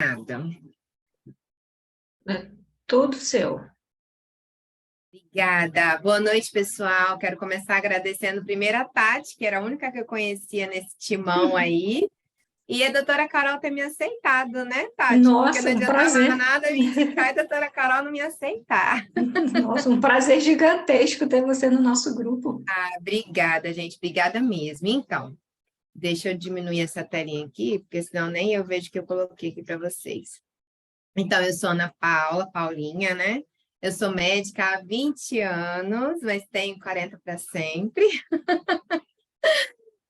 Nada. É tudo seu. Obrigada. Boa noite, pessoal. Quero começar agradecendo primeiro a Tati, que era a única que eu conhecia nesse timão aí. E a doutora Carol ter me aceitado, né, Tati? Porque não Nossa, um adiantava prazer. nada me indicar e a doutora Carol não me aceitar. Nossa, um prazer gigantesco ter você no nosso grupo. Obrigada, gente. Obrigada mesmo. Então, deixa eu diminuir essa telinha aqui, porque senão nem eu vejo o que eu coloquei aqui para vocês. Então, eu sou Ana Paula, Paulinha, né? Eu sou médica há 20 anos, mas tenho 40 para sempre.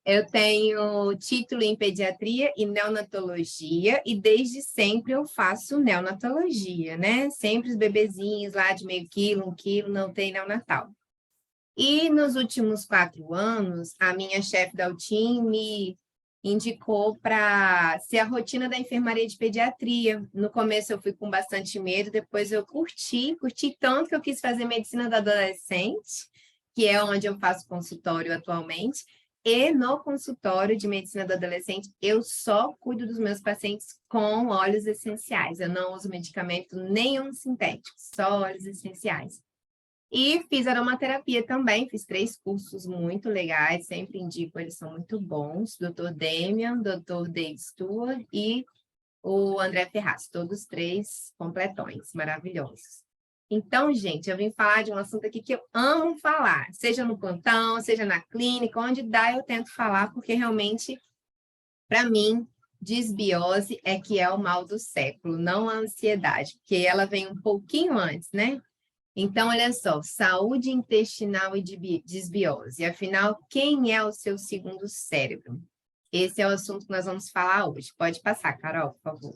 Eu tenho título em pediatria e neonatologia, e desde sempre eu faço neonatologia, né? Sempre os bebezinhos lá de meio quilo, 1 quilo, não tem neonatal. E nos últimos 4 anos, a minha chefe da UTIM me indicou para ser a rotina da enfermaria de pediatria. No começo eu fui com bastante medo, depois eu curti tanto que eu quis fazer medicina da adolescente, que é onde eu faço consultório atualmente. E no consultório de medicina do adolescente, eu só cuido dos meus pacientes com óleos essenciais. Eu não uso medicamento nenhum sintético, só óleos essenciais. E fiz aromaterapia também, fiz 3 cursos muito legais, sempre indico, eles são muito bons. Dr. Damian, Dr. Dave Stewart e o André Ferraz, todos 3 completões, maravilhosos. Então, gente, eu vim falar de um assunto aqui que eu amo falar, seja no plantão, seja na clínica, onde dá eu tento falar, porque realmente, para mim, disbiose é que é o mal do século, não a ansiedade, porque ela vem um pouquinho antes, né? Então, olha só, saúde intestinal e disbiose. Afinal, quem é o seu segundo cérebro? Esse é o assunto que nós vamos falar hoje. Pode passar, Carol, por favor.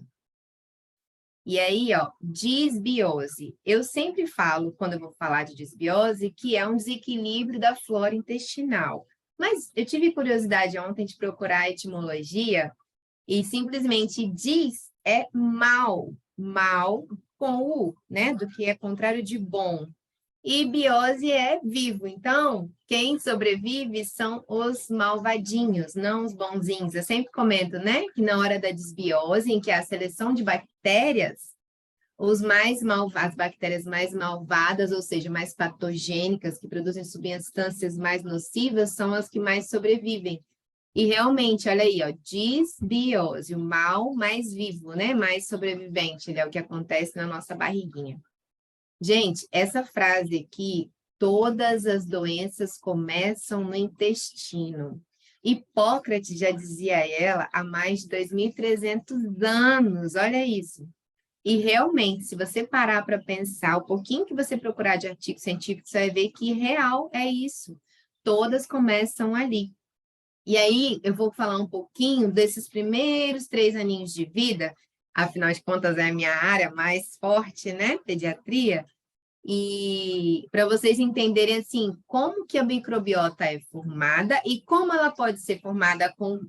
E aí, ó, disbiose. Eu sempre falo, quando eu vou falar de disbiose, que é um desequilíbrio da flora intestinal. Mas eu tive curiosidade ontem de procurar a etimologia e simplesmente diz é mal, mal com o, né? Do que é contrário de bom. E biose é vivo. Então, quem sobrevive são os malvadinhos, não os bonzinhos. Eu sempre comento, né, que na hora da desbiose, em que é a seleção de bactérias, as bactérias mais malvadas, ou seja, mais patogênicas, que produzem substâncias mais nocivas, são as que mais sobrevivem. E realmente, olha aí, ó, disbiose, o mal mais vivo, né, mais sobrevivente, é o que acontece na nossa barriguinha. Gente, essa frase aqui, todas as doenças começam no intestino. Hipócrates já dizia ela há mais de 2.300 anos, olha isso. E realmente, se você parar para pensar, o pouquinho que você procurar de artigo científico, você vai ver que real é isso. Todas começam ali. E aí, eu vou falar um pouquinho desses primeiros 3 aninhos de vida, afinal de contas é a minha área mais forte, né? Pediatria. E para vocês entenderem assim, como que a microbiota é formada e como ela pode ser formada com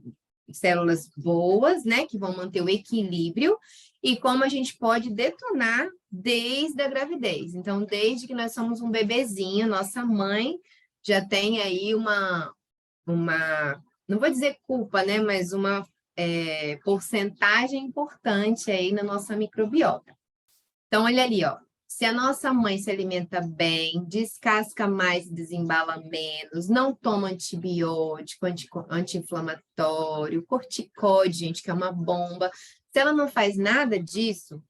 células boas, né, que vão manter o equilíbrio, e como a gente pode detonar desde a gravidez. Então, desde que nós somos um bebezinho, nossa mãe já tem aí não vou dizer culpa, né, mas uma porcentagem importante aí na nossa microbiota. Então, olha ali, ó. Se a nossa mãe se alimenta bem, descasca mais e desembala menos, não toma antibiótico, anti-inflamatório, corticóide, gente, que é uma bomba. Se ela não faz nada disso,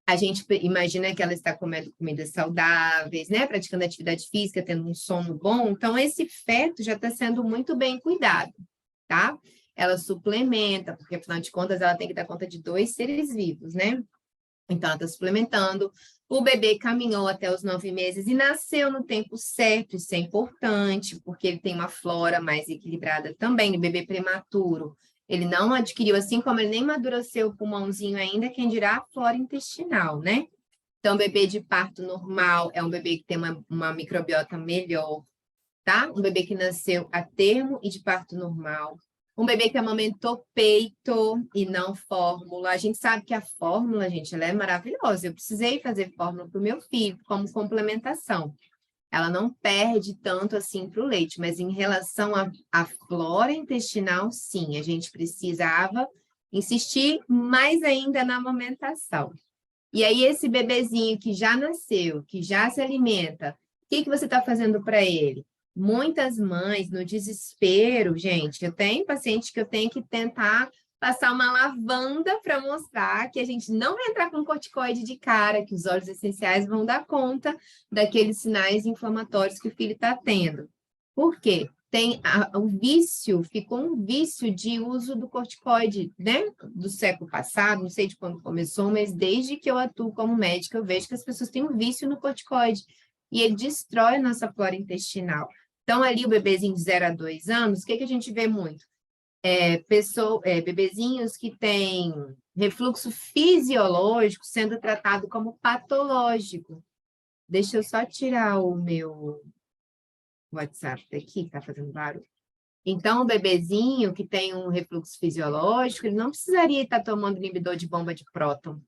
a gente imagina que ela está comendo comidas saudáveis, né? Praticando atividade física, tendo um sono bom. Então, esse feto já está sendo muito bem cuidado, tá? Ela suplementa, porque afinal de contas ela tem que dar conta de 2 seres vivos, né? Então, ela está suplementando. O bebê caminhou até os 9 meses e nasceu no tempo certo. Isso é importante, porque ele tem uma flora mais equilibrada também. O bebê prematuro, ele não adquiriu, assim como ele nem amadureceu o pulmãozinho ainda, quem dirá a flora intestinal, né? Então, o bebê de parto normal é um bebê que tem uma microbiota melhor, tá? Um bebê que nasceu a termo e de parto normal. Um bebê que amamentou peito e não fórmula. A gente sabe que a fórmula, gente, ela é maravilhosa. Eu precisei fazer fórmula para o meu filho como complementação. Ela não perde tanto assim para o leite, mas em relação à flora intestinal, sim, a gente precisava Insistir mais ainda na amamentação. E aí, esse bebezinho que já nasceu, que já se alimenta, o que você está fazendo para ele? Muitas mães, no desespero, gente, eu tenho paciente que eu tenho que tentar passar uma lavanda para mostrar que a gente não vai entrar com corticoide de cara, que os óleos essenciais vão dar conta daqueles sinais inflamatórios que o filho está tendo. Por quê? O vício, ficou um vício de uso do corticoide, né? Do século passado, não sei de quando começou, mas desde que eu atuo como médica, eu vejo que as pessoas têm um vício no corticoide e ele destrói a nossa flora intestinal. Então, ali o bebezinho de 0 a 2 anos, o que a gente vê muito? Bebezinhos que têm refluxo fisiológico sendo tratado como patológico. Deixa eu só tirar o meu WhatsApp daqui, que tá fazendo barulho. Então, o bebezinho que tem um refluxo fisiológico, ele não precisaria estar tomando inibidor de bomba de próton.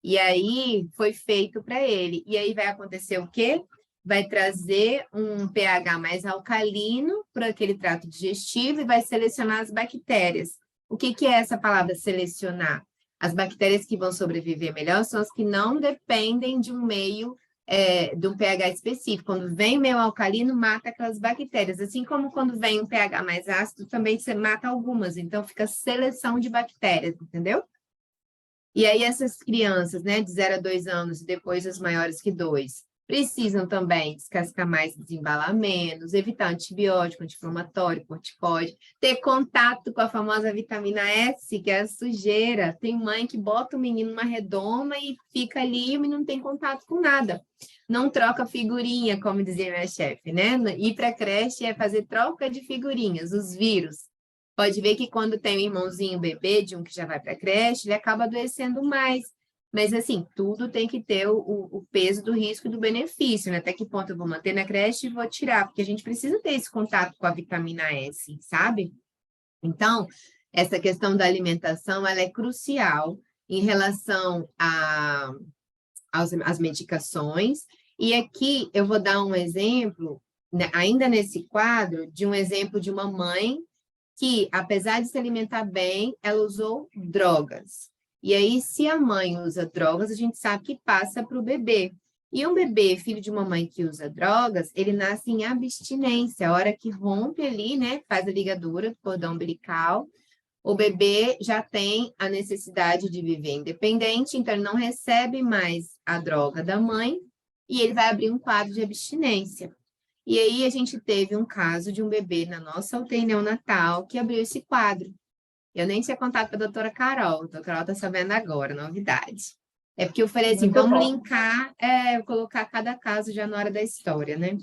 E aí, foi feito para ele. E aí vai acontecer o quê? Vai trazer um pH mais alcalino para aquele trato digestivo e vai selecionar as bactérias. O que é essa palavra selecionar? As bactérias que vão sobreviver melhor são as que não dependem de um meio de um pH específico. Quando vem meio alcalino, mata aquelas bactérias. Assim como quando vem um pH mais ácido, também você mata algumas. Então, fica seleção de bactérias, entendeu? E aí, essas crianças, né, de 0 a 2 anos e depois as maiores que 2, precisam também descascar mais, desembalar menos, evitar antibiótico, anti-inflamatório, corticoide, ter contato com a famosa vitamina S, que é a sujeira. Tem mãe que bota o menino numa redoma e fica ali e o menino não tem contato com nada. Não troca figurinha, como dizia minha chefe, né? Ir para a creche é fazer troca de figurinhas, os vírus. Pode ver que quando tem um irmãozinho bebê de um que já vai para a creche, ele acaba adoecendo mais. Mas, assim, tudo tem que ter o peso do risco e do benefício, né? Até que ponto eu vou manter na creche e vou tirar, porque a gente precisa ter esse contato com a vitamina S, sabe? Então, essa questão da alimentação, ela é crucial em relação às medicações. E aqui eu vou dar um exemplo, né, ainda nesse quadro, de um exemplo de uma mãe que, apesar de se alimentar bem, ela usou drogas. E aí, se a mãe usa drogas, a gente sabe que passa para o bebê. E um bebê, filho de uma mãe que usa drogas, ele nasce em abstinência. A hora que rompe ali, né, faz a ligadura do cordão umbilical, o bebê já tem a necessidade de viver independente, então ele não recebe mais a droga da mãe e ele vai abrir um quadro de abstinência. E aí a gente teve um caso de um bebê na nossa UTI neonatal que abriu esse quadro. Eu nem tinha contato com a doutora Carol. A doutora Carol está sabendo agora, novidade. É porque eu falei assim, vamos linkar, colocar cada caso já na hora da história, né?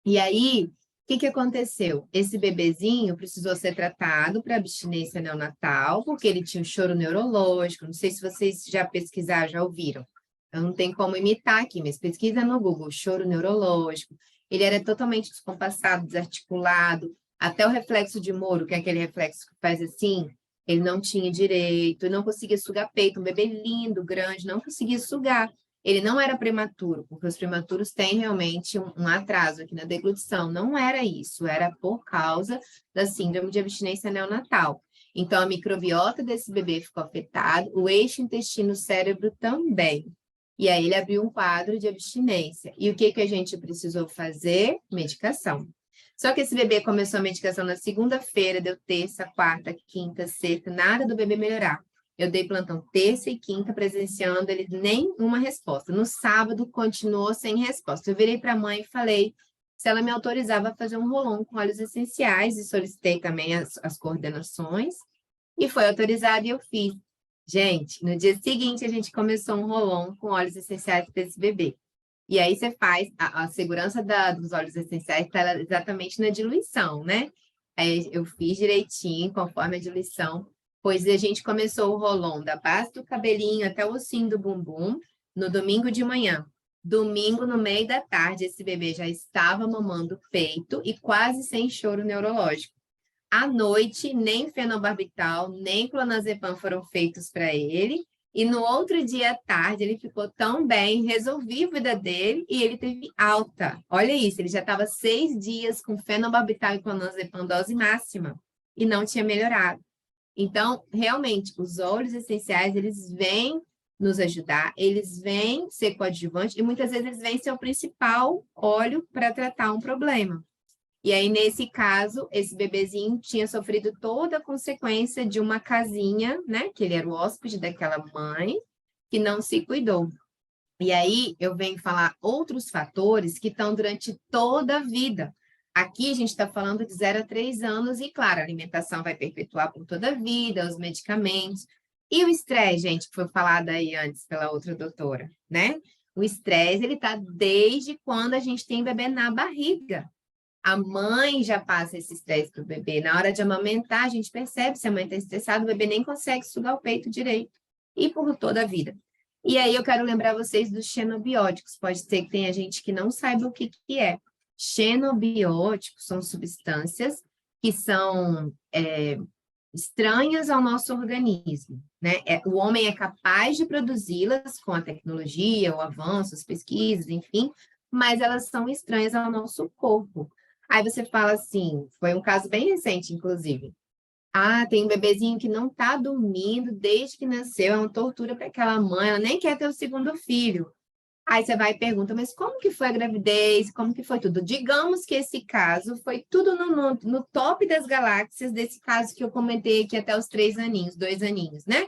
E aí, o que aconteceu? Esse bebezinho precisou ser tratado para abstinência neonatal, porque ele tinha um choro neurológico. Não sei se vocês já pesquisaram, já ouviram. Eu não tenho como imitar aqui, mas pesquisa no Google, choro neurológico. Ele era totalmente descompassado, desarticulado, até o reflexo de Moro, que é aquele reflexo que faz assim, ele não tinha direito, não conseguia sugar peito, um bebê lindo, grande, não conseguia sugar. Ele não era prematuro, porque os prematuros têm realmente um atraso aqui na deglutição. Não era isso, era por causa da síndrome de abstinência neonatal. Então, a microbiota desse bebê ficou afetada, o eixo intestino-cérebro também. E aí ele abriu um quadro de abstinência. E o que a gente precisou fazer? Medicação. Só que esse bebê começou a medicação na segunda-feira, deu terça, quarta, quinta, sexta, nada do bebê melhorar. Eu dei plantão terça e quinta presenciando ele, nenhuma resposta. No sábado, continuou sem resposta. Eu virei para a mãe e falei se ela me autorizava a fazer um rolão com óleos essenciais e solicitei também as coordenações. E foi autorizado e eu fiz. Gente, no dia seguinte, a gente começou um rolão com óleos essenciais para esse bebê. E aí você faz, a segurança dos óleos essenciais está exatamente na diluição, né? Aí eu fiz direitinho, conforme a diluição, pois a gente começou o rolão da base do cabelinho até o ossinho do bumbum, no domingo de manhã. Domingo, no meio da tarde, esse bebê já estava mamando peito e quase sem choro neurológico. À noite, nem fenobarbital, nem clonazepam foram feitos para ele. E no outro dia à tarde, ele ficou tão bem, resolvi a vida dele e ele teve alta. Olha isso, ele já estava 6 dias com fenobarbital e clonazepam dose máxima e não tinha melhorado. Então, realmente, os óleos essenciais, eles vêm nos ajudar, eles vêm ser coadjuvantes e muitas vezes eles vêm ser o principal óleo para tratar um problema. E aí, nesse caso, esse bebezinho tinha sofrido toda a consequência de uma casinha, né? Que ele era o hóspede daquela mãe, que não se cuidou. E aí, eu venho falar outros fatores que estão durante toda a vida. Aqui, a gente está falando de 0 a 3 anos, e claro, a alimentação vai perpetuar por toda a vida, os medicamentos. E o estresse, gente, que foi falado aí antes pela outra doutora, né? O estresse, ele está desde quando a gente tem bebê na barriga. A mãe já passa esse estresse para o bebê. Na hora de amamentar, a gente percebe se a mãe está estressada, o bebê nem consegue sugar o peito direito. E por toda a vida. E aí eu quero lembrar vocês dos xenobióticos. Pode ser que tenha gente que não saiba o que é. Xenobióticos são substâncias que são estranhas ao nosso organismo, né? O homem é capaz de produzi-las com a tecnologia, o avanço, as pesquisas, enfim, mas elas são estranhas ao nosso corpo. Aí você fala assim, foi um caso bem recente, inclusive. Ah, tem um bebezinho que não está dormindo desde que nasceu, é uma tortura para aquela mãe, ela nem quer ter o segundo filho. Aí você vai e pergunta, mas como que foi a gravidez? Como que foi tudo? Digamos que esse caso foi tudo no top das galáxias, desse caso que eu comentei aqui até os 3 aninhos, 2 aninhos, né?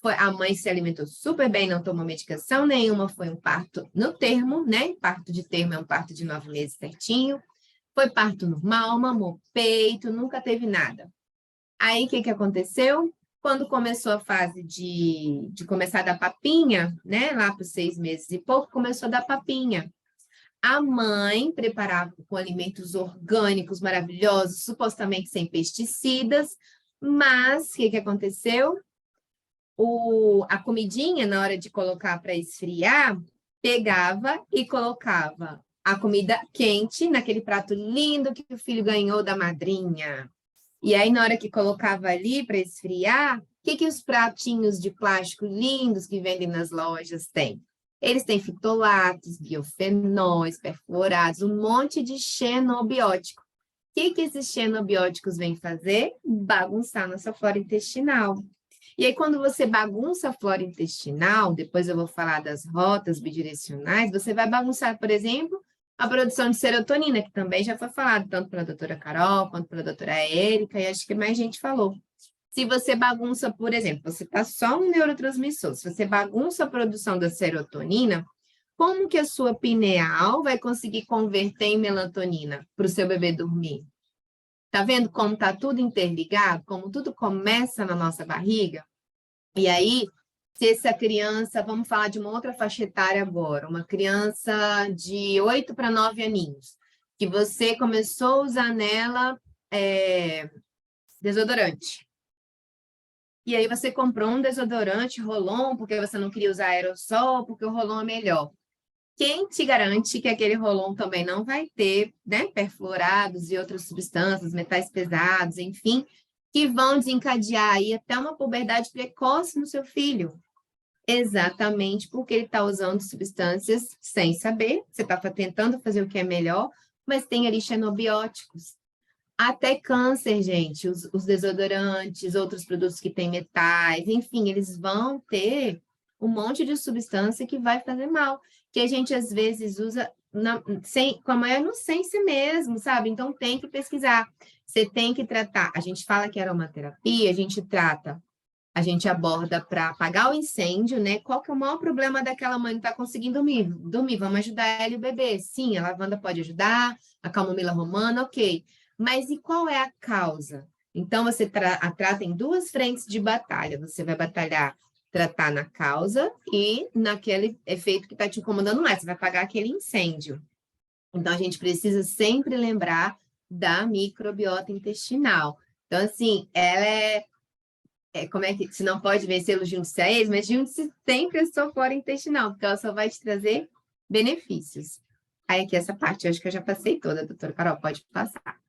A mãe se alimentou super bem, não tomou medicação nenhuma, foi um parto no termo, né? Parto de termo é um parto de 9 meses certinho. Foi parto normal, mamou peito, nunca teve nada. Aí, o que aconteceu? Quando começou a fase de começar a dar papinha, né? Lá para os 6 meses e pouco, começou a dar papinha. A mãe preparava com alimentos orgânicos maravilhosos, supostamente sem pesticidas, mas o que aconteceu? A comidinha, na hora de colocar para esfriar, pegava e colocava a comida quente naquele prato lindo que o filho ganhou da madrinha. E aí, na hora que colocava ali para esfriar, o que os pratinhos de plástico lindos que vendem nas lojas têm? Eles têm fitolatos, biofenóis, perfluorados, um monte de xenobiótico. O que esses xenobióticos vêm fazer? Bagunçar nossa flora intestinal. E aí, quando você bagunça a flora intestinal, depois eu vou falar das rotas bidirecionais, você vai bagunçar, por exemplo, a produção de serotonina, que também já foi falado, tanto pela doutora Carol, quanto pela doutora Érica, e acho que mais gente falou. Se você bagunça, por exemplo, você está só um neurotransmissor, se você bagunça a produção da serotonina, como que a sua pineal vai conseguir converter em melatonina para o seu bebê dormir? Tá vendo como está tudo interligado? Como tudo começa na nossa barriga? E aí, se essa criança, vamos falar de uma outra faixa etária agora, uma criança de 8 para 9 aninhos, que você começou a usar nela desodorante. E aí você comprou um desodorante Rolon, porque você não queria usar aerossol, porque o Rolon é melhor. Quem te garante que aquele Rolon também não vai ter, né, perfluorados e outras substâncias, metais pesados, enfim, que vão desencadear aí até uma puberdade precoce no seu filho? Exatamente porque ele está usando substâncias sem saber, você está tentando fazer o que é melhor, mas tem ali xenobióticos. Até câncer, gente, os desodorantes, outros produtos que têm metais, enfim, eles vão ter um monte de substância que vai fazer mal, que a gente às vezes usa com a maior inocência mesmo, sabe? Então tem que pesquisar. Você tem que tratar. A gente fala que aromaterapia, a gente trata, a gente aborda para apagar o incêndio, né? Qual que é o maior problema daquela mãe que está conseguindo dormir? Vamos ajudar ela e o bebê. Sim, a lavanda pode ajudar, a camomila romana, ok. Mas e qual é a causa? Então, você trata em 2 frentes de batalha. Você vai batalhar, tratar na causa e naquele efeito que está te incomodando mais. Você vai apagar aquele incêndio. Então, a gente precisa sempre lembrar da microbiota intestinal. Então, assim, ela como é que, se não pode vencer, junte-se a eles, mas junte-se sempre a sua flora intestinal, porque ela só vai te trazer benefícios. Aí, aqui, essa parte, eu acho que eu já passei toda, doutora Carol, pode passar.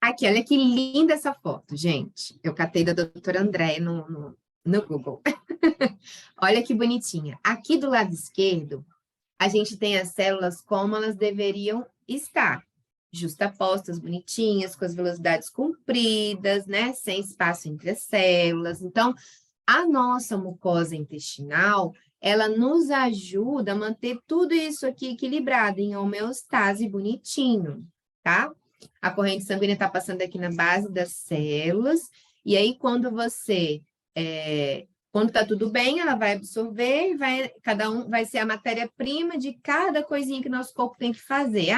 Aqui, olha que linda essa foto, gente. Eu catei da doutora André no Google. Olha que bonitinha. Aqui do lado esquerdo, a gente tem as células como elas deveriam estar. justapostas, bonitinhas, com as velocidades compridas, né? Sem espaço entre as células. Então, a nossa mucosa intestinal, ela nos ajuda a manter tudo isso aqui equilibrado, em homeostase bonitinho, tá? A corrente sanguínea está passando aqui na base das células, e aí quando quando está tudo bem, ela vai absorver, cada um vai ser a matéria-prima de cada coisinha que nosso corpo tem que fazer.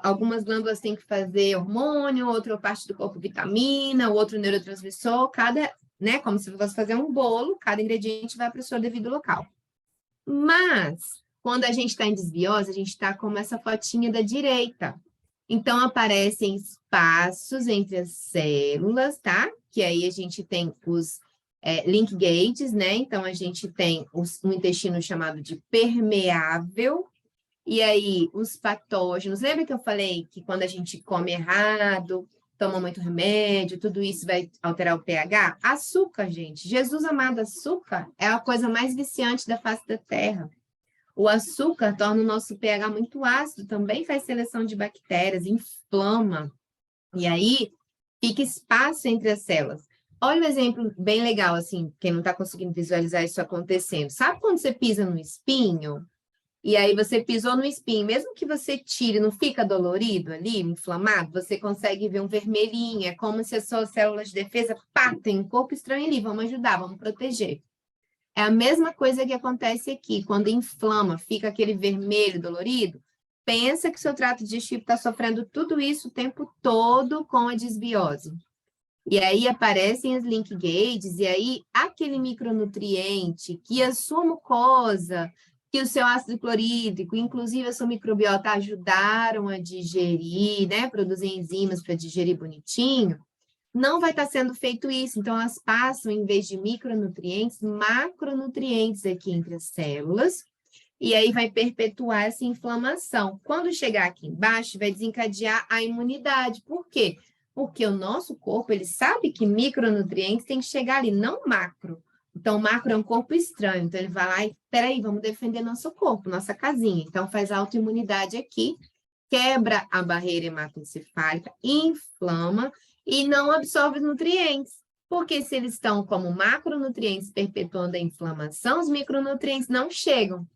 Algumas glândulas têm que fazer hormônio, outra parte do corpo vitamina, o outro neurotransmissor, né, como se fosse fazer um bolo, cada ingrediente vai para o seu devido local. Mas, quando a gente está em desbiose, a gente está como essa fotinha da direita. Então, aparecem espaços entre as células, tá? Que aí a gente tem os link gates, né? Então, a gente tem um intestino chamado de permeável, e aí os patógenos. Lembra que eu falei que quando a gente come errado, toma muito remédio, tudo isso vai alterar o pH? Açúcar, gente. Jesus amado, açúcar é a coisa mais viciante da face da Terra. O açúcar torna o nosso pH muito ácido, também faz seleção de bactérias, inflama. E aí, fica espaço entre as células. Olha um exemplo bem legal, assim, quem não está conseguindo visualizar isso acontecendo. Sabe quando você pisa no espinho? E aí você pisou no espinho, mesmo que você tire, não fica dolorido ali, inflamado? Você consegue ver um vermelhinho, é como se as suas células de defesa, tem um corpo estranho ali, vamos ajudar, vamos proteger. É a mesma coisa que acontece aqui, quando inflama, fica aquele vermelho dolorido, pensa que seu trato digestivo está sofrendo tudo isso o tempo todo com a desbiose. E aí aparecem as link gates, e aí aquele micronutriente que a sua mucosa, que o seu ácido clorídrico, inclusive a sua microbiota ajudaram a digerir, né? Produzir enzimas para digerir bonitinho, não vai estar sendo feito isso. Então, elas passam, em vez de micronutrientes, macronutrientes aqui entre as células, e aí vai perpetuar essa inflamação. Quando chegar aqui embaixo, vai desencadear a imunidade. Por quê? Porque o nosso corpo, ele sabe que micronutrientes tem que chegar ali, não macro. Então, o macro é um corpo estranho. Então, ele vai lá e, peraí, vamos defender nosso corpo, nossa casinha. Então, faz autoimunidade aqui, quebra a barreira hematoencefálica, inflama e não absorve os nutrientes. Porque se eles estão como macronutrientes perpetuando a inflamação, os micronutrientes não chegam.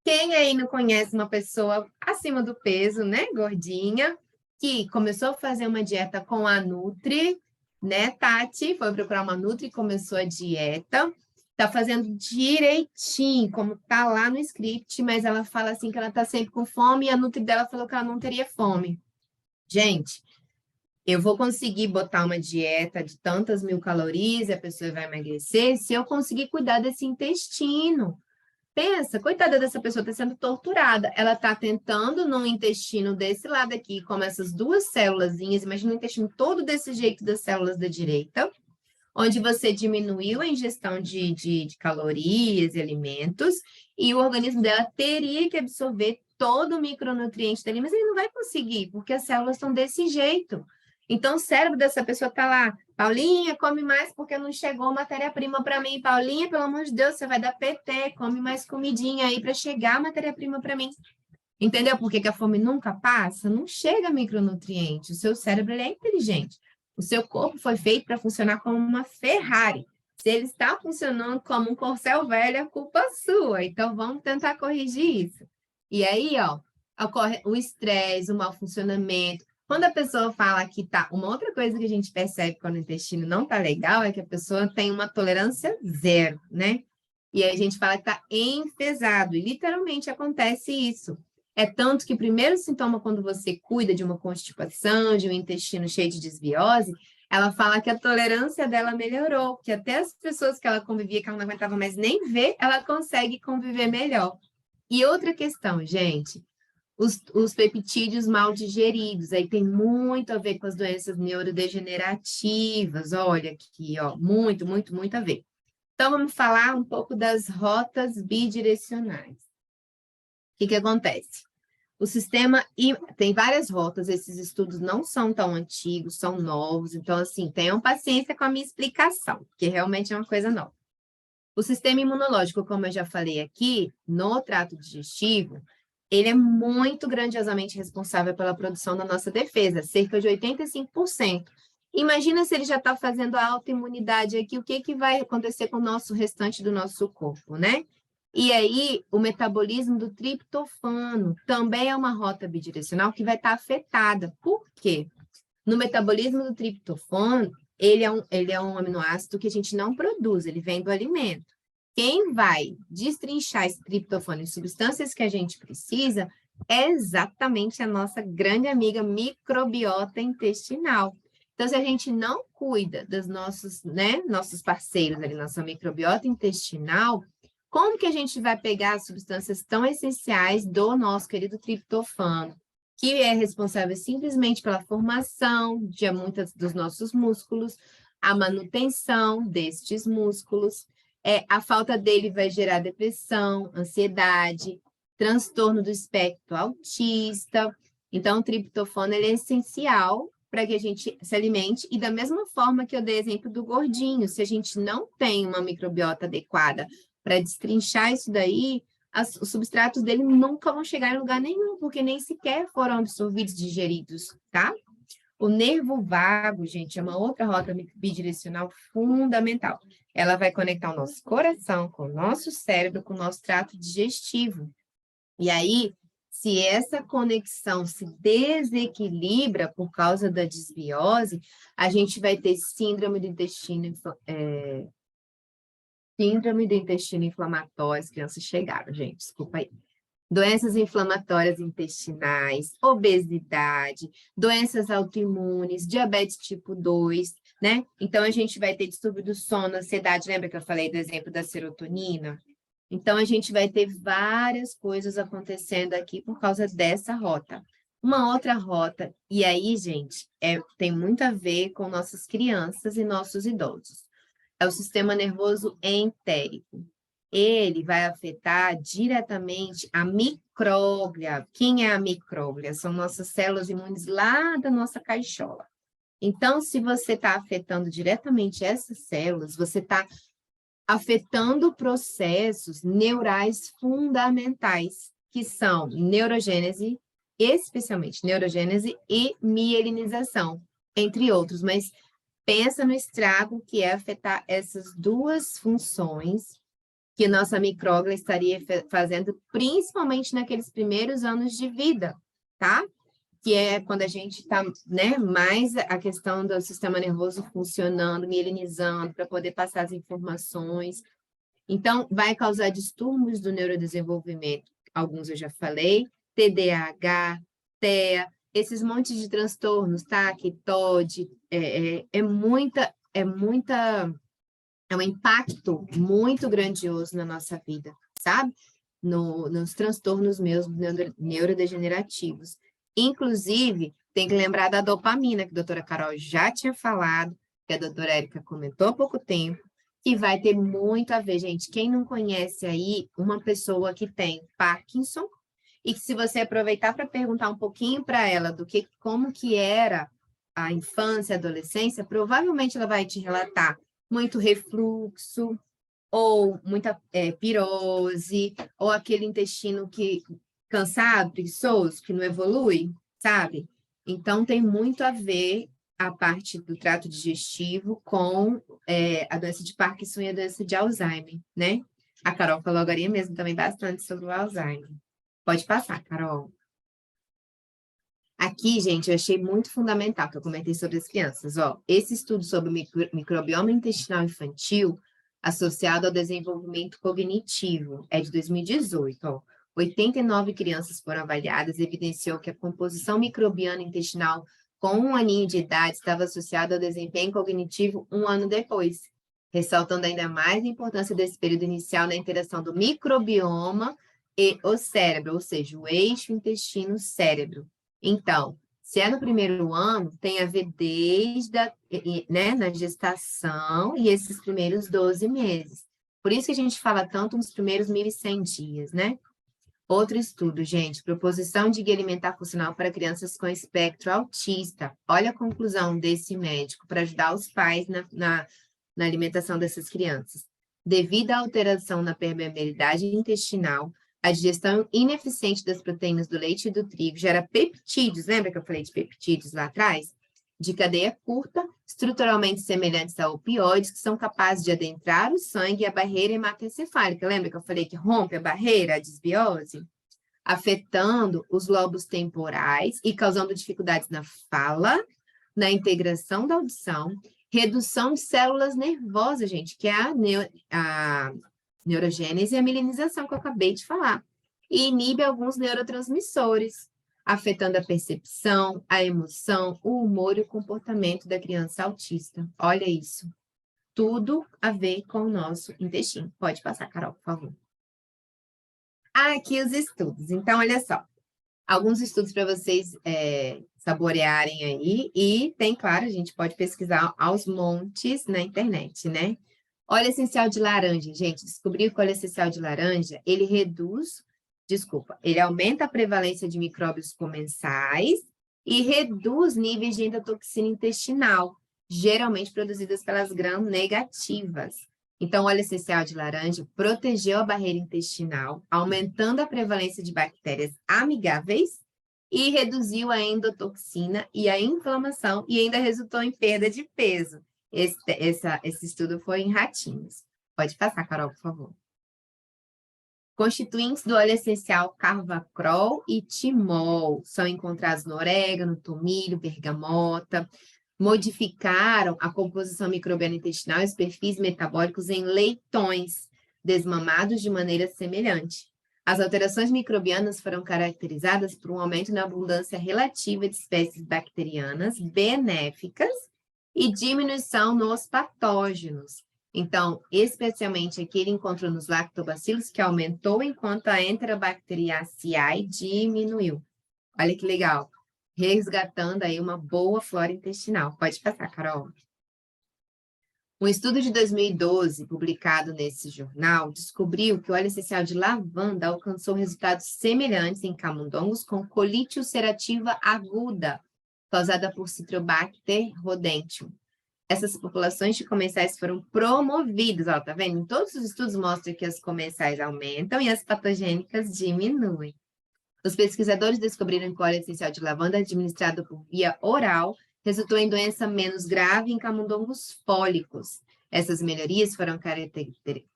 Quem aí não conhece uma pessoa acima do peso, né, gordinha, que começou a fazer uma dieta com a Nutri, né, Tati? Foi procurar uma Nutri e começou a dieta. Tá fazendo direitinho, como tá lá no script, mas ela fala assim que ela tá sempre com fome e a Nutri dela falou que ela não teria fome. Gente, eu vou conseguir botar uma dieta de tantas 1000 calorias e a pessoa vai emagrecer se eu conseguir cuidar desse intestino. Pensa, coitada dessa pessoa, está sendo torturada. Ela está tentando no intestino desse lado aqui, como essas duas célulazinhas, imagina o intestino todo desse jeito das células da direita, onde você diminuiu a ingestão de calorias e alimentos, e o organismo dela teria que absorver todo o micronutriente dali, mas ele não vai conseguir, porque as células estão desse jeito. Então, o cérebro dessa pessoa está lá, Paulinha, come mais porque não chegou matéria-prima para mim. Paulinha, pelo amor de Deus, você vai dar PT, come mais comidinha aí para chegar matéria-prima para mim. Entendeu por que a fome nunca passa? Não chega micronutriente. O seu cérebro ele é inteligente. O seu corpo foi feito para funcionar como uma Ferrari. Se ele está funcionando como um corcel velho, é culpa sua. Então, vamos tentar corrigir isso. E aí, ó, ocorre o estresse, o mau funcionamento. Quando a pessoa fala que tá... Uma outra coisa que a gente percebe quando o intestino não tá legal é que a pessoa tem uma tolerância zero, né? E aí a gente fala que tá enfesado. E literalmente acontece isso. É tanto que o primeiro sintoma quando você cuida de uma constipação, de um intestino cheio de desbiose, ela fala que a tolerância dela melhorou, que até as pessoas que ela convivia, que ela não aguentava mais nem ver, ela consegue conviver melhor. E outra questão, gente, os peptídeos mal digeridos, aí tem muito a ver com as doenças neurodegenerativas, olha aqui, ó, muito, muito, muito a ver. Então, vamos falar um pouco das rotas bidirecionais. O que acontece? O sistema tem várias rotas, esses estudos não são tão antigos, são novos, então, assim, tenham paciência com a minha explicação, porque realmente é uma coisa nova. O sistema imunológico, como eu já falei aqui, no trato digestivo, ele é muito grandiosamente responsável pela produção da nossa defesa, cerca de 85%. Imagina se ele já está fazendo a autoimunidade aqui, o que vai acontecer com o nosso restante do nosso corpo, né? E aí, o metabolismo do triptofano também é uma rota bidirecional que vai estar afetada. Por quê? No metabolismo do triptofano, ele é um aminoácido que a gente não produz, ele vem do alimento. Quem vai destrinchar esse triptofano em substâncias que a gente precisa é exatamente a nossa grande amiga microbiota intestinal. Então, se a gente não cuida dos nossos parceiros ali, nossa microbiota intestinal, como que a gente vai pegar as substâncias tão essenciais do nosso querido triptofano, que é responsável simplesmente pela formação de muitos dos nossos músculos, a manutenção destes músculos, a falta dele vai gerar depressão, ansiedade, transtorno do espectro autista. Então, o triptofano ele é essencial para que a gente se alimente, e da mesma forma que eu dei exemplo do gordinho, se a gente não tem uma microbiota adequada para destrinchar isso daí, os substratos dele nunca vão chegar em lugar nenhum, porque nem sequer foram absorvidos, digeridos, tá? O nervo vago, gente, é uma outra rota bidirecional fundamental. Ela vai conectar o nosso coração com o nosso cérebro, com o nosso trato digestivo. E aí, se essa conexão se desequilibra por causa da desbiose, a gente vai ter síndrome do intestino inflamatório. As crianças chegaram, gente, desculpa aí. Doenças inflamatórias intestinais, obesidade, doenças autoimunes, diabetes tipo 2, né? Então, a gente vai ter distúrbio do sono, ansiedade, lembra que eu falei do exemplo da serotonina? Então, a gente vai ter várias coisas acontecendo aqui por causa dessa rota. Uma outra rota, e aí, gente, tem muito a ver com nossas crianças e nossos idosos. É o sistema nervoso entérico. Ele vai afetar diretamente a micróglia. Quem é a micróglia? São nossas células imunes lá da nossa caixola. Então, se você está afetando diretamente essas células, você está afetando processos neurais fundamentais, que são neurogênese, especialmente neurogênese e mielinização, entre outros. Mas pensa no estrago que é afetar essas duas funções que nossa micróglia estaria fazendo, principalmente naqueles primeiros anos de vida, tá? Que é quando a gente está, né, mais a questão do sistema nervoso funcionando, mielinizando, para poder passar as informações. Então, vai causar distúrbios do neurodesenvolvimento, alguns eu já falei, TDAH, TEA, esses montes de transtornos, tá? TOD, é um impacto muito grandioso na nossa vida, sabe? Nos transtornos meus neurodegenerativos. Inclusive, tem que lembrar da dopamina, que a doutora Carol já tinha falado, que a doutora Érica comentou há pouco tempo, que vai ter muito a ver, gente. Quem não conhece aí uma pessoa que tem Parkinson, e que se você aproveitar para perguntar um pouquinho para ela como que era a infância, a adolescência, provavelmente ela vai te relatar muito refluxo, ou muita pirose, ou aquele intestino cansado, preguiçoso, que não evolui, sabe? Então, tem muito a ver a parte do trato digestivo com a doença de Parkinson e a doença de Alzheimer, né? A Carol falou agora mesmo também bastante sobre o Alzheimer. Pode passar, Carol. Aqui, gente, eu achei muito fundamental, que eu comentei sobre as crianças. Ó, esse estudo sobre o microbioma intestinal infantil associado ao desenvolvimento cognitivo é de 2018. Ó. 89 crianças foram avaliadas, evidenciou que a composição microbiana intestinal com 1 aninho de idade estava associada ao desempenho cognitivo 1 ano depois, ressaltando ainda mais a importância desse período inicial na interação do microbioma e o cérebro, ou seja, o eixo intestino-cérebro. Então, se é no primeiro ano, tem a ver desde na gestação e esses primeiros 12 meses. Por isso que a gente fala tanto nos primeiros 1.100 dias, né? Outro estudo, gente, proposição de guia alimentar funcional para crianças com espectro autista. Olha a conclusão desse médico para ajudar os pais na alimentação dessas crianças. Devido à alteração na permeabilidade intestinal, A digestão ineficiente das proteínas do leite e do trigo gera peptídeos, lembra que eu falei de peptídeos lá atrás? De cadeia curta, estruturalmente semelhantes a opioides, que são capazes de adentrar o sangue e a barreira hematoencefálica. Lembra que eu falei que rompe a barreira, a desbiose? Afetando os lobos temporais e causando dificuldades na fala, na integração da audição, redução de células nervosas, gente, que é a neurogênese e a mielinização que eu acabei de falar. E inibe alguns neurotransmissores, afetando a percepção, a emoção, o humor e o comportamento da criança autista. Olha isso. Tudo a ver com o nosso intestino. Pode passar, Carol, por favor. Aqui os estudos. Então, olha só. Alguns estudos para vocês saborearem aí. E tem, claro, a gente pode pesquisar aos montes na internet, né? Óleo essencial de laranja, gente. Descobriu que o óleo essencial de laranja, ele aumenta a prevalência de micróbios comensais e reduz níveis de endotoxina intestinal, geralmente produzidas pelas gram-negativas. Então, o óleo essencial de laranja protegeu a barreira intestinal, aumentando a prevalência de bactérias amigáveis e reduziu a endotoxina e a inflamação e ainda resultou em perda de peso. Esse estudo foi em ratinhos. Pode passar, Carol, por favor. Constituintes do óleo essencial carvacrol e timol são encontrados no orégano, tomilho, bergamota. Modificaram a composição microbiana intestinal e os perfis metabólicos em leitões desmamados de maneira semelhante. As alterações microbianas foram caracterizadas por um aumento na abundância relativa de espécies bacterianas benéficas e diminuição nos patógenos. Então, especialmente aqui, ele encontrou nos lactobacilos, que aumentou, enquanto a Enterobacteriaceae diminuiu. Olha que legal. Resgatando aí uma boa flora intestinal. Pode passar, Carol. Um estudo de 2012, publicado nesse jornal, descobriu que o óleo essencial de lavanda alcançou resultados semelhantes em camundongos com colite ulcerativa aguda, causada por Citrobacter rodentium. Essas populações de comensais foram promovidas, ó, tá vendo? Em todos os estudos mostram que as comensais aumentam e as patogênicas diminuem. Os pesquisadores descobriram que o óleo essencial de lavanda administrado por via oral resultou em doença menos grave em camundongos fólicos. Essas melhorias foram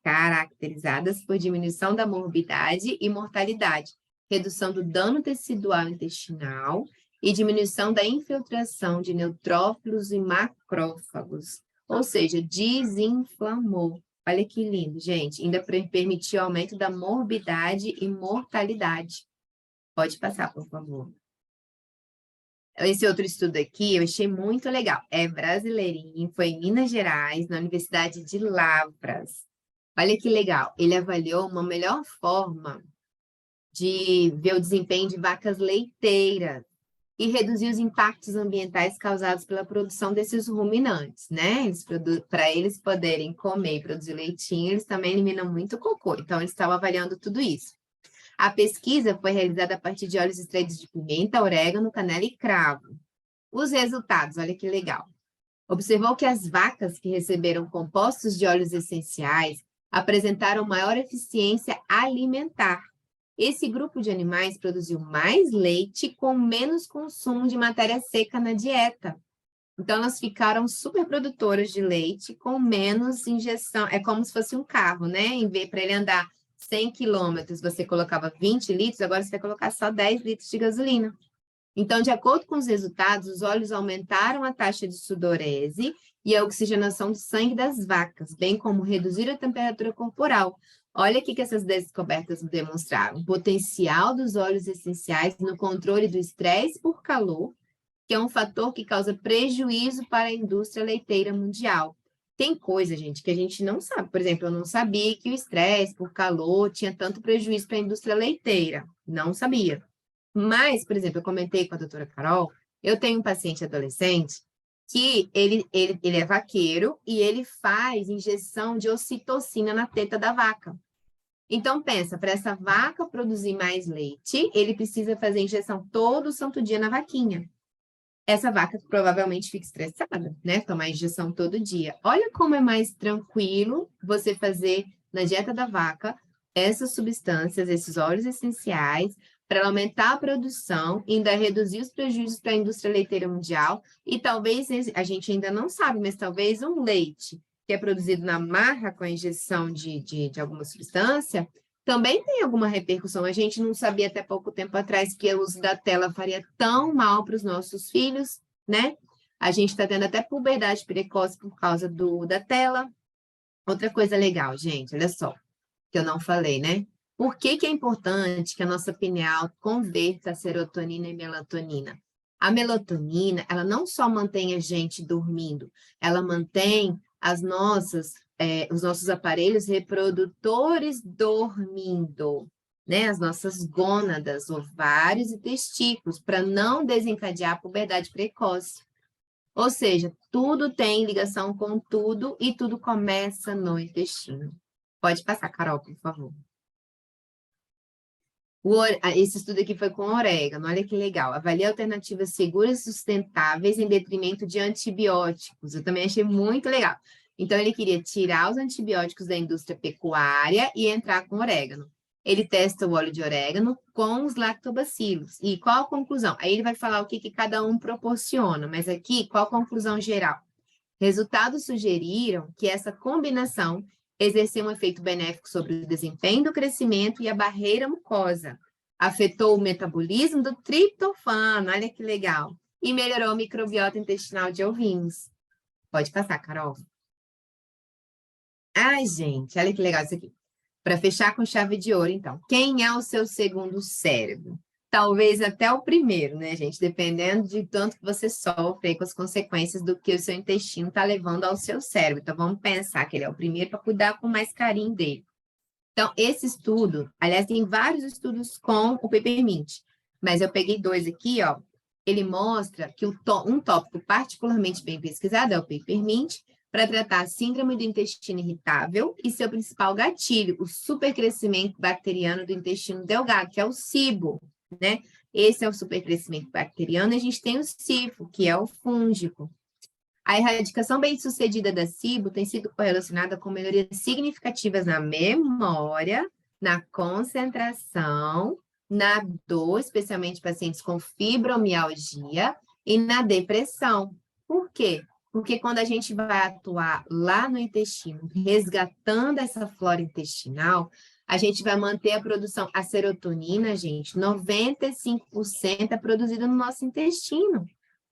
caracterizadas por diminuição da morbidade e mortalidade, redução do dano tecidual intestinal e diminuição da infiltração de neutrófilos e macrófagos, ou seja, desinflamou. Olha que lindo, gente. Ainda permitiu aumento da morbidade e mortalidade. Pode passar, por favor. Esse outro estudo aqui eu achei muito legal. É brasileirinho, foi em Minas Gerais, na Universidade de Lavras. Olha que legal. Ele avaliou uma melhor forma de ver o desempenho de vacas leiteiras e reduzir os impactos ambientais causados pela produção desses ruminantes, né? Para eles poderem comer e produzir leitinho, eles também eliminam muito cocô. Então, eles estavam avaliando tudo isso. A pesquisa foi realizada a partir de óleos extraídos de pimenta, orégano, canela e cravo. Os resultados, olha que legal. Observou que as vacas que receberam compostos de óleos essenciais apresentaram maior eficiência alimentar. Esse grupo de animais produziu mais leite com menos consumo de matéria seca na dieta. Então, elas ficaram super produtoras de leite com menos injeção. É como se fosse um carro, né? Em vez para ele andar 100 quilômetros, você colocava 20 litros, agora você vai colocar só 10 litros de gasolina. Então, de acordo com os resultados, os óleos aumentaram a taxa de sudorese e a oxigenação do sangue das vacas, bem como reduzir a temperatura corporal. Olha o que essas descobertas demonstraram. O potencial dos óleos essenciais no controle do estresse por calor, que é um fator que causa prejuízo para a indústria leiteira mundial. Tem coisa, gente, que a gente não sabe. Por exemplo, eu não sabia que o estresse por calor tinha tanto prejuízo para a indústria leiteira. Não sabia. Mas, por exemplo, eu comentei com a doutora Carol, eu tenho um paciente adolescente que ele é vaqueiro e ele faz injeção de ocitocina na teta da vaca. Então, pensa, para essa vaca produzir mais leite, ele precisa fazer injeção todo santo dia na vaquinha. Essa vaca provavelmente fica estressada, né? Tomar injeção todo dia. Olha como é mais tranquilo você fazer na dieta da vaca essas substâncias, esses óleos essenciais, para aumentar a produção, ainda reduzir os prejuízos para a indústria leiteira mundial, e talvez, a gente ainda não sabe, mas talvez um leite que é produzido na marra com a injeção de alguma substância, também tem alguma repercussão. A gente não sabia até pouco tempo atrás que o uso da tela faria tão mal para os nossos filhos, né? A gente está tendo até puberdade precoce por causa da tela. Outra coisa legal, gente, olha só, que eu não falei, né? Por que que é importante que a nossa pineal converta a serotonina em melatonina? A melatonina, ela não só mantém a gente dormindo, ela mantém os nossos aparelhos reprodutores dormindo, né? As nossas gônadas, ovários e testículos, para não desencadear a puberdade precoce. Ou seja, tudo tem ligação com tudo e tudo começa no intestino. Pode passar, Carol, por favor. Esse estudo aqui foi com orégano, olha que legal. Avalie alternativas seguras e sustentáveis em detrimento de antibióticos. Eu também achei muito legal. Então, ele queria tirar os antibióticos da indústria pecuária e entrar com orégano. Ele testa o óleo de orégano com os lactobacilos. E qual a conclusão? Aí ele vai falar o que cada um proporciona, mas aqui, qual a conclusão geral? Resultados sugeriram que essa combinação exerceu um efeito benéfico sobre o desempenho do crescimento e a barreira mucosa. Afetou o metabolismo do triptofano, olha que legal. E melhorou a microbiota intestinal de ovinhos. Pode passar, Carol. Ai, gente, olha que legal isso aqui. Para fechar com chave de ouro, então. Quem é o seu segundo cérebro? Talvez até o primeiro, né, gente? Dependendo de tanto que você sofre com as consequências do que o seu intestino está levando ao seu cérebro. Então, vamos pensar que ele é o primeiro para cuidar com mais carinho dele. Então, esse estudo, aliás, tem vários estudos com o peppermint, mas eu peguei 2 aqui, ó. Ele mostra que um tópico particularmente bem pesquisado é o peppermint, para tratar a síndrome do intestino irritável e seu principal gatilho, o supercrescimento bacteriano do intestino delgado, que é o SIBO, né? Esse é o supercrescimento bacteriano, e a gente tem o SIFO, que é o fúngico. A erradicação bem-sucedida da SIBO tem sido correlacionada com melhorias significativas na memória, na concentração, na dor, especialmente pacientes com fibromialgia, e na depressão. Por quê? Porque quando a gente vai atuar lá no intestino, resgatando essa flora intestinal, a gente vai manter a produção. A serotonina, gente, 95% é produzida no nosso intestino.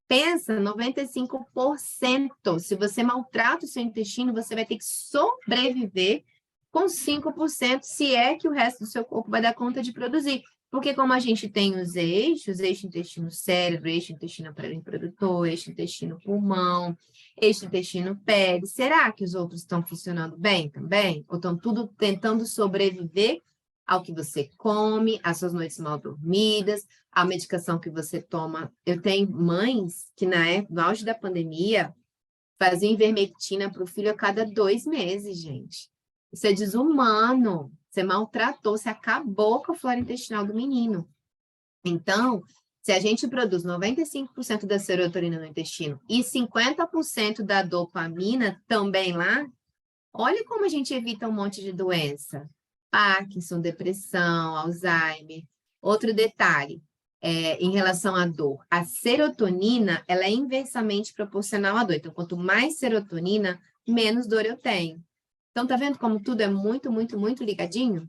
Pensa, 95%. Se você maltrata o seu intestino, você vai ter que sobreviver com 5%, se é que o resto do seu corpo vai dar conta de produzir. Porque como a gente tem os eixo intestino-cérebro, eixo intestino-aparelho reprodutor, eixo intestino-pulmão, eixo intestino-pele, será que os outros estão funcionando bem também? Ou estão tudo tentando sobreviver ao que você come, às suas noites mal dormidas, à medicação que você toma? Eu tenho mães que, no auge da pandemia, faziam ivermectina para o filho a cada 2 meses, gente. Isso é desumano. Você maltratou, você acabou com a flora intestinal do menino. Então, se a gente produz 95% da serotonina no intestino e 50% da dopamina também lá, olha como a gente evita um monte de doença. Parkinson, depressão, Alzheimer. Outro detalhe, em relação à dor. A serotonina, ela é inversamente proporcional à dor. Então, quanto mais serotonina, menos dor eu tenho. Então, tá vendo como tudo é muito, muito, muito ligadinho?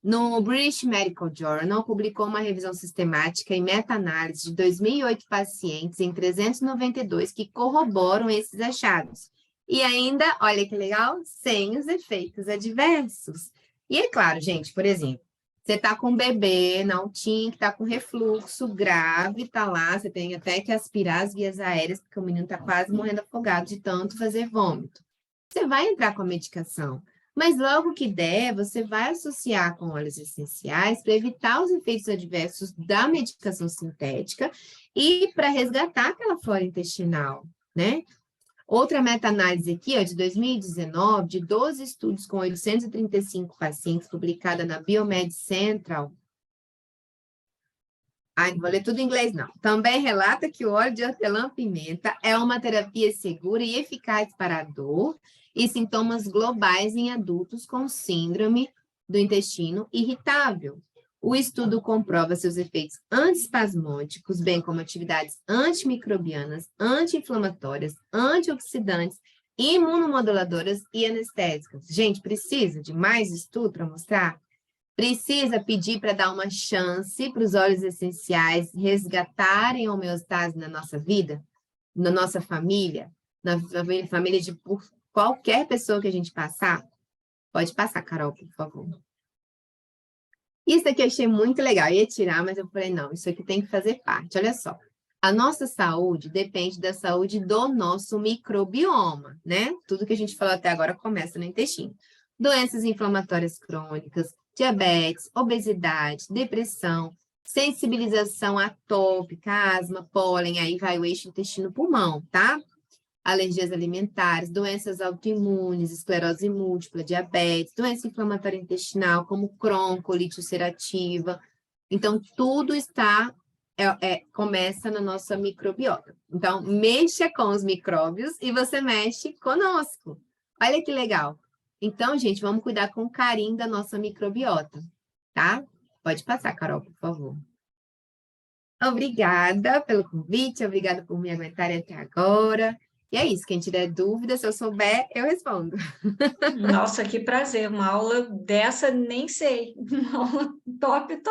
No British Medical Journal, publicou uma revisão sistemática e meta-análise de 2008 pacientes em 392 que corroboram esses achados. E ainda, olha que legal, sem os efeitos adversos. E é claro, gente, por exemplo, você está com um bebê na altinha, que está com refluxo grave, está lá, você tem até que aspirar as vias aéreas, porque o menino está quase morrendo afogado de tanto fazer vômito. Você vai entrar com a medicação, mas logo que der, você vai associar com óleos essenciais para evitar os efeitos adversos da medicação sintética e para resgatar aquela flora intestinal, né? Outra meta-análise aqui, ó, de 2019, de 12 estudos com 835 pacientes, publicada na Biomed Central. Ai, não vou ler tudo em inglês, não. Também relata que o óleo de hortelã-pimenta é uma terapia segura e eficaz para a dor e sintomas globais em adultos com síndrome do intestino irritável. O estudo comprova seus efeitos antiespasmódicos, bem como atividades antimicrobianas, anti-inflamatórias, antioxidantes, imunomoduladoras e anestésicas. Gente, precisa de mais estudo para mostrar? Precisa pedir para dar uma chance para os óleos essenciais resgatarem a homeostase na nossa vida, na nossa família, na família de por qualquer pessoa que a gente passar? Pode passar, Carol, por favor. Isso aqui eu achei muito legal. Eu ia tirar, mas eu falei, não, isso aqui tem que fazer parte. Olha só. A nossa saúde depende da saúde do nosso microbioma, né? Tudo que a gente falou até agora começa no intestino. Doenças inflamatórias crônicas, diabetes, obesidade, depressão, sensibilização atópica, asma, pólen, aí vai o eixo intestino-pulmão, tá? Alergias alimentares, doenças autoimunes, esclerose múltipla, diabetes, doença inflamatória intestinal, como Crohn, colite ulcerativa. Então, tudo começa na nossa microbiota. Então, mexa com os micróbios e você mexe conosco. Olha que legal. Então, gente, vamos cuidar com carinho da nossa microbiota, tá? Pode passar, Carol, por favor. Obrigada pelo convite, obrigada por me aguentarem até agora. E é isso, quem tiver dúvida, se eu souber, eu respondo. Nossa, que prazer, uma aula dessa nem sei, uma aula top, top.